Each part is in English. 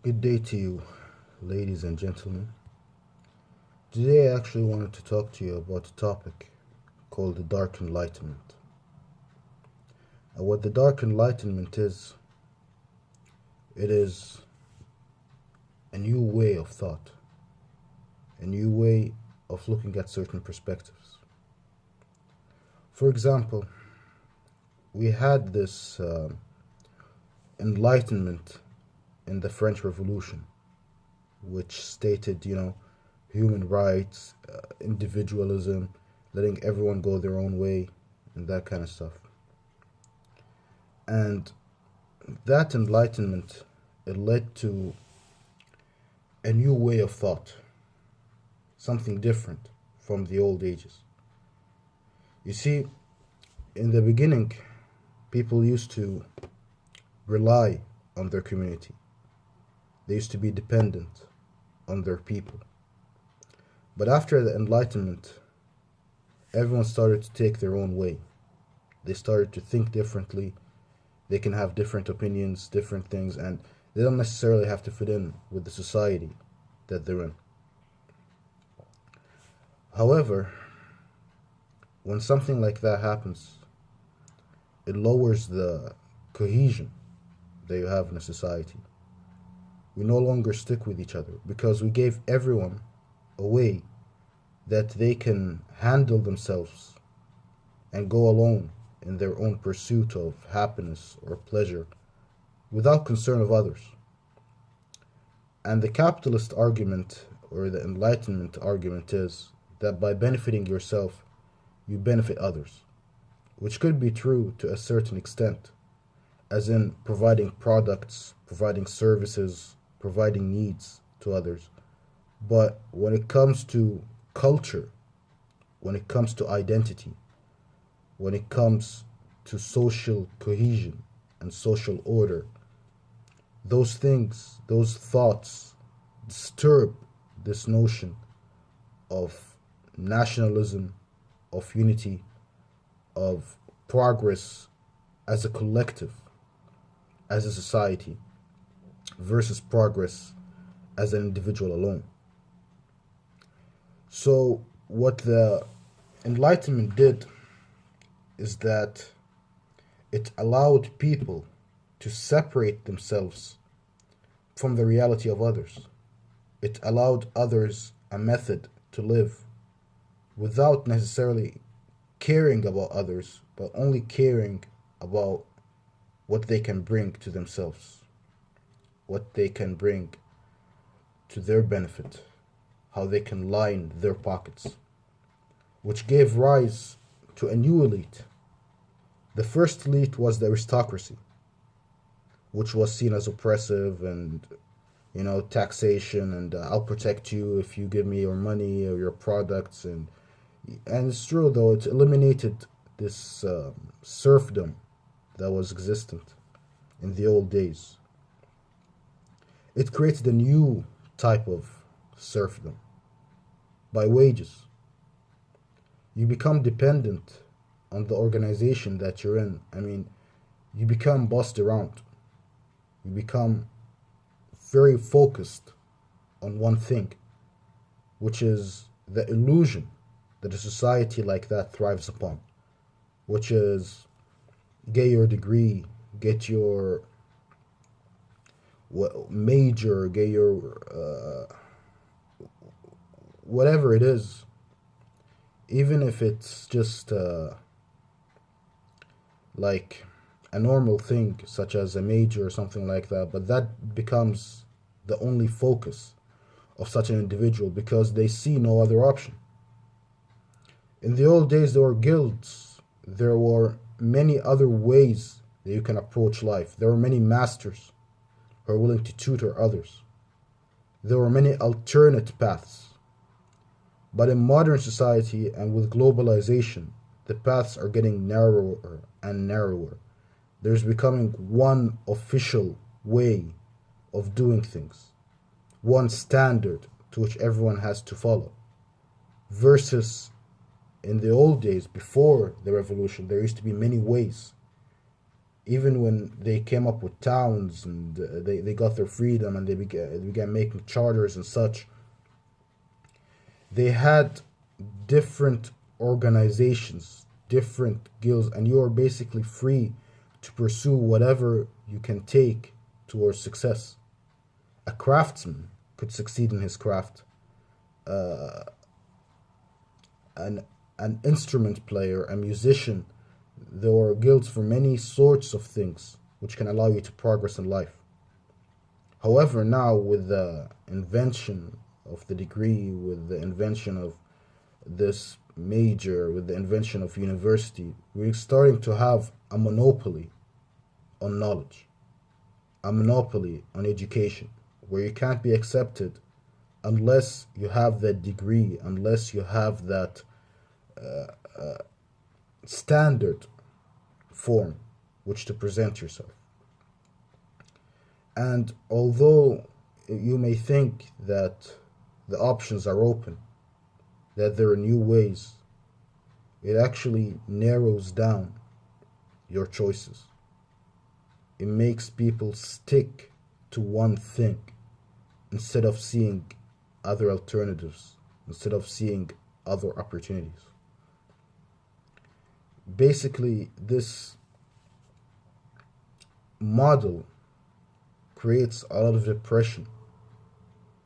Good day to you, ladies and gentlemen. Today I actually wanted to talk to you about a topic called the Dark Enlightenment. And what the Dark Enlightenment is, it is a new way of thought, a new way of looking at certain perspectives. For example, we had this enlightenment in the French Revolution, which stated, human rights, individualism, letting everyone go their own way, and that kind of stuff. And that enlightenment, it led to a new way of thought, something different from the old ages. You see, in the beginning, people used to rely on their community. They used to be dependent on their people. But after the Enlightenment, everyone started to take their own way. They started to think differently. They can have different opinions, different things, and they don't necessarily have to fit in with the society that they're in. However, when something like that happens, it lowers the cohesion that you have in a society. We no longer stick with each other because we gave everyone a way that they can handle themselves and go alone in their own pursuit of happiness or pleasure without concern of others. And the capitalist argument or the Enlightenment argument is that by benefiting yourself, you benefit others, which could be true to a certain extent, as in providing products, providing services, providing needs to others. But when it comes to culture, when it comes to identity, when it comes to social cohesion and social order, those things, those thoughts disturb this notion of nationalism, of unity, of progress as a collective, as a society, versus progress as an individual alone. So, what the Enlightenment did is that it allowed people to separate themselves from the reality of others. It allowed others a method to live without necessarily caring about others, but only caring about what they can bring to themselves, what they can bring to their benefit, how they can line their pockets, which gave rise to a new elite. The first elite was the aristocracy, which was seen as oppressive and, taxation, and I'll protect you if you give me your money or your products. And it's true, though, it eliminated this serfdom that was existent in the old days. It created a new type of serfdom by wages. You become dependent on the organization that you're in. You become bossed around. You become very focused on one thing, which is the illusion that a society like that thrives upon, which is get your degree, get your major, get your whatever it is, even if it's just like a normal thing, such as a major or something like that, but that becomes the only focus of such an individual because they see no other option. In the old days, there were guilds, there were many other ways that you can approach life. There were many masters who are willing to tutor others. There were many alternate paths. But in modern society and with globalization, the paths are getting narrower and narrower. There's becoming one official way of doing things, one standard to which everyone has to follow. Versus in the old days, before the revolution, there used to be many ways. Even when they came up with towns and they got their freedom and they began making charters and such, they had different organizations, different guilds, and you are basically free to pursue whatever you can take towards success. A craftsman could succeed in his craft. Uh, an an instrument player, a musician. There are guilds for many sorts of things which can allow you to progress in life. However, now with the invention of the degree, with the invention of this major, with the invention of university, we're starting to have a monopoly on knowledge, a monopoly on education, where you can't be accepted unless you have that degree, unless you have that standard form which to present yourself. And although you may think that the options are open, that there are new ways, it actually narrows down your choices. It makes people stick to one thing instead of seeing other alternatives, instead of seeing other opportunities. Basically, this model creates a lot of depression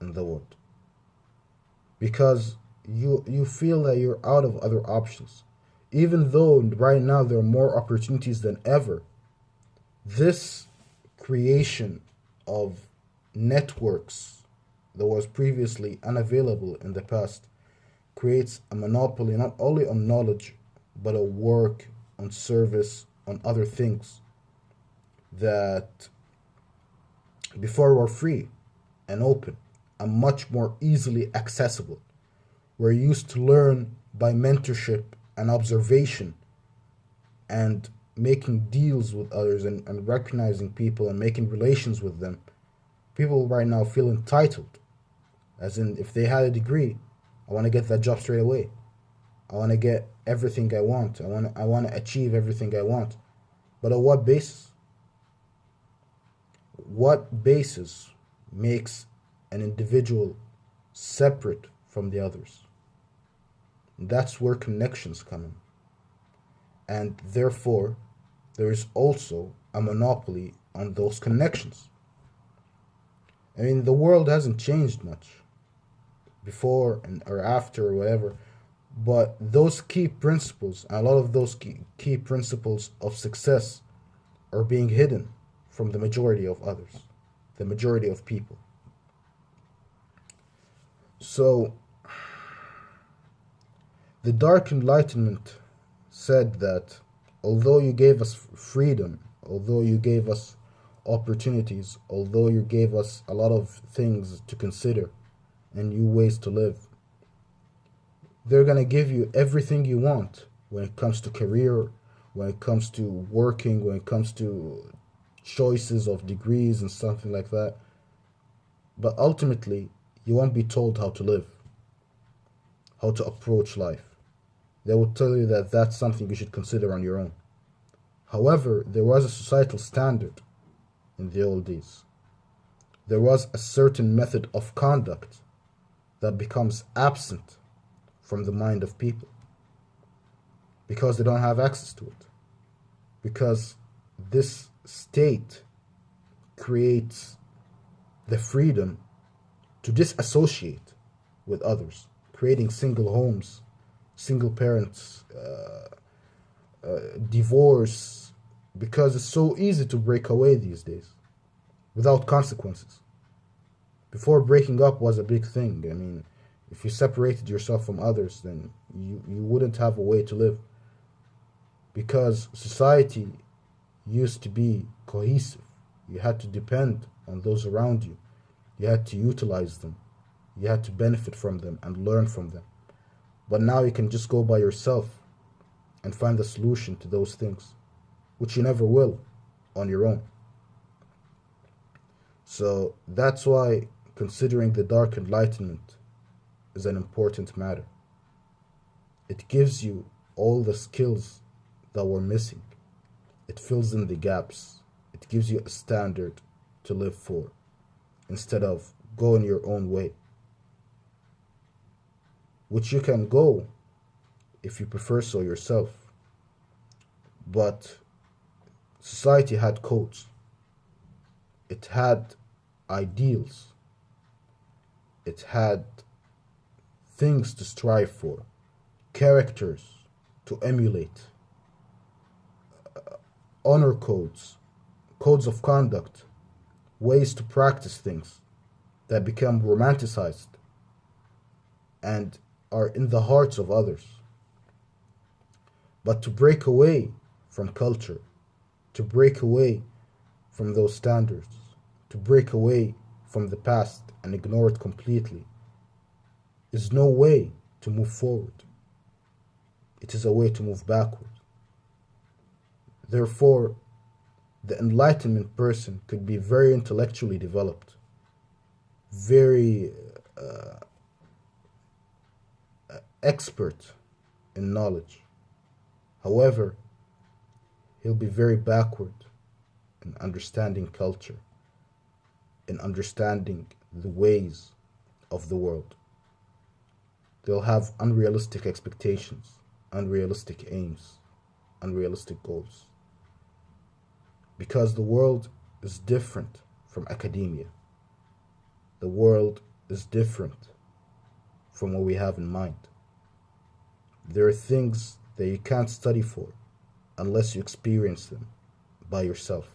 in the world because you feel that you're out of other options. Even though right now there are more opportunities than ever, this creation of networks that was previously unavailable in the past creates a monopoly not only on knowledge but a work, on service, on other things that before were free and open and much more easily accessible. We're used to learn by mentorship and observation and making deals with others and recognizing people and making relations with them. People right now feel entitled, as in if they had a degree, I want to get that job straight away. I want to get everything I want. I want to achieve everything I want. But on what basis? What basis makes an individual separate from the others? That's where connections come in. And therefore, there is also a monopoly on those connections. I mean, the world hasn't changed much before and or after or whatever, but those key principles, a lot of those key principles of success are being hidden from the majority of others, the majority of people. So, the Dark Enlightenment said that although you gave us freedom, although you gave us opportunities, although you gave us a lot of things to consider and new ways to live, they're going to give you everything you want when it comes to career, when it comes to working, when it comes to choices of degrees and something like that. But ultimately, you won't be told how to live, how to approach life. They will tell you that that's something you should consider on your own. However, there was a societal standard in the old days. There was a certain method of conduct that becomes absent from the mind of people because they don't have access to it. Because this state creates the freedom to disassociate with others, creating single homes, single parents, divorce, because it's so easy to break away these days without consequences. Before, breaking up was a big thing. I mean, if you separated yourself from others, then you wouldn't have a way to live. Because society used to be cohesive. You had to depend on those around you. You had to utilize them. You had to benefit from them and learn from them. But now you can just go by yourself and find the solution to those things, which you never will on your own. So that's why considering the Dark Enlightenment is an important matter. It gives you all the skills that were missing. It fills in the gaps. It gives you a standard to live for instead of going your own way, which you can go if you prefer so yourself. But society had codes, it had ideals, it had things to strive for, characters to emulate, honor codes, codes of conduct, ways to practice things that become romanticized and are in the hearts of others. But to break away from culture, to break away from those standards, to break away from the past and ignore it completely, is no way to move forward. It is a way to move backward. Therefore, the Enlightenment person could be very intellectually developed, very expert in knowledge. However, he'll be very backward in understanding culture, in understanding the ways of the world. They'll have unrealistic expectations, unrealistic aims, unrealistic goals. Because the world is different from academia. The world is different from what we have in mind. There are things that you can't study for unless you experience them by yourself.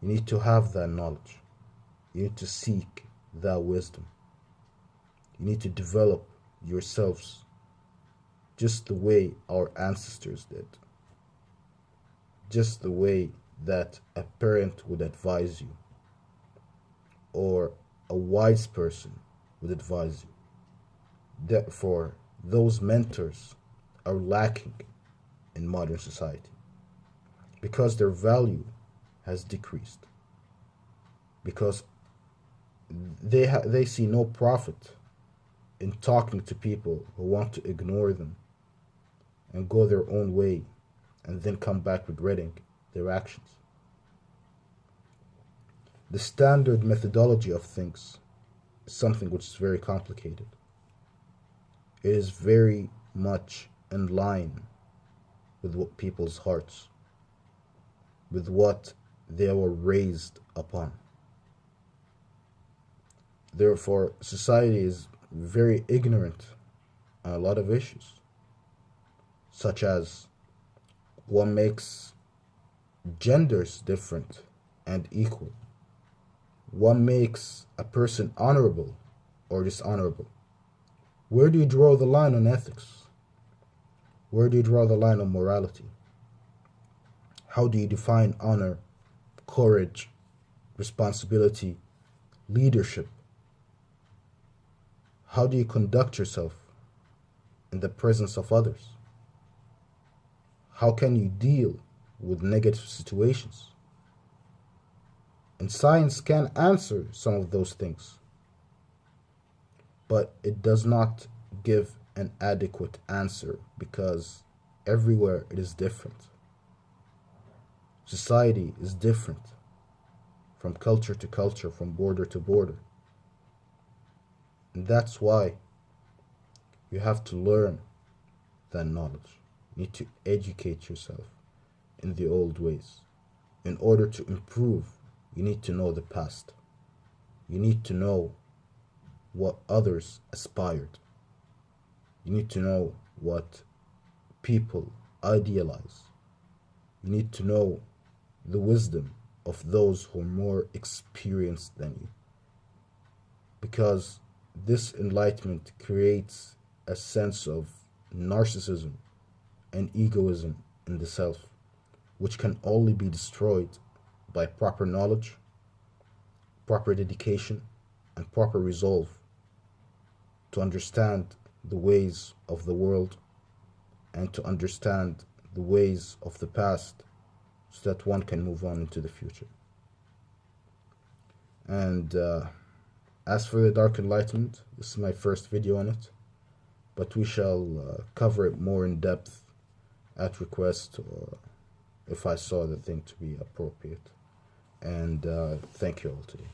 You need to have that knowledge. You need to seek that wisdom. You need to develop yourselves just the way our ancestors did. Just the way that a parent would advise you, or a wise person would advise you. Therefore, those mentors are lacking in modern society because their value has decreased, because they see no profit in talking to people who want to ignore them and go their own way and then come back regretting their actions. The standard methodology of things is something which is very complicated. It is very much in line with what people's hearts, with what they were raised upon. Therefore, society is very ignorant on a lot of issues, such as what makes genders different and equal, what makes a person honorable or dishonorable. Where do you draw the line on ethics? Where do you draw the line on morality? How do you define honor, courage, responsibility, leadership? How do you conduct yourself in the presence of others? How can you deal with negative situations? And science can answer some of those things, but it does not give an adequate answer because everywhere it is different. Society is different from culture to culture, from border to border. And that's why you have to learn that knowledge. You need to educate yourself in the old ways. In order to improve, you need to know the past. You need to know what others aspired. You need to know what people idealize. You need to know the wisdom of those who are more experienced than you. Because this enlightenment creates a sense of narcissism and egoism in the self, which can only be destroyed by proper knowledge, proper dedication, and proper resolve to understand the ways of the world and to understand the ways of the past so that one can move on into the future. And as for the Dark Enlightenment, this is my first video on it, but we shall cover it more in depth at request or if I saw the thing to be appropriate. And thank you all today.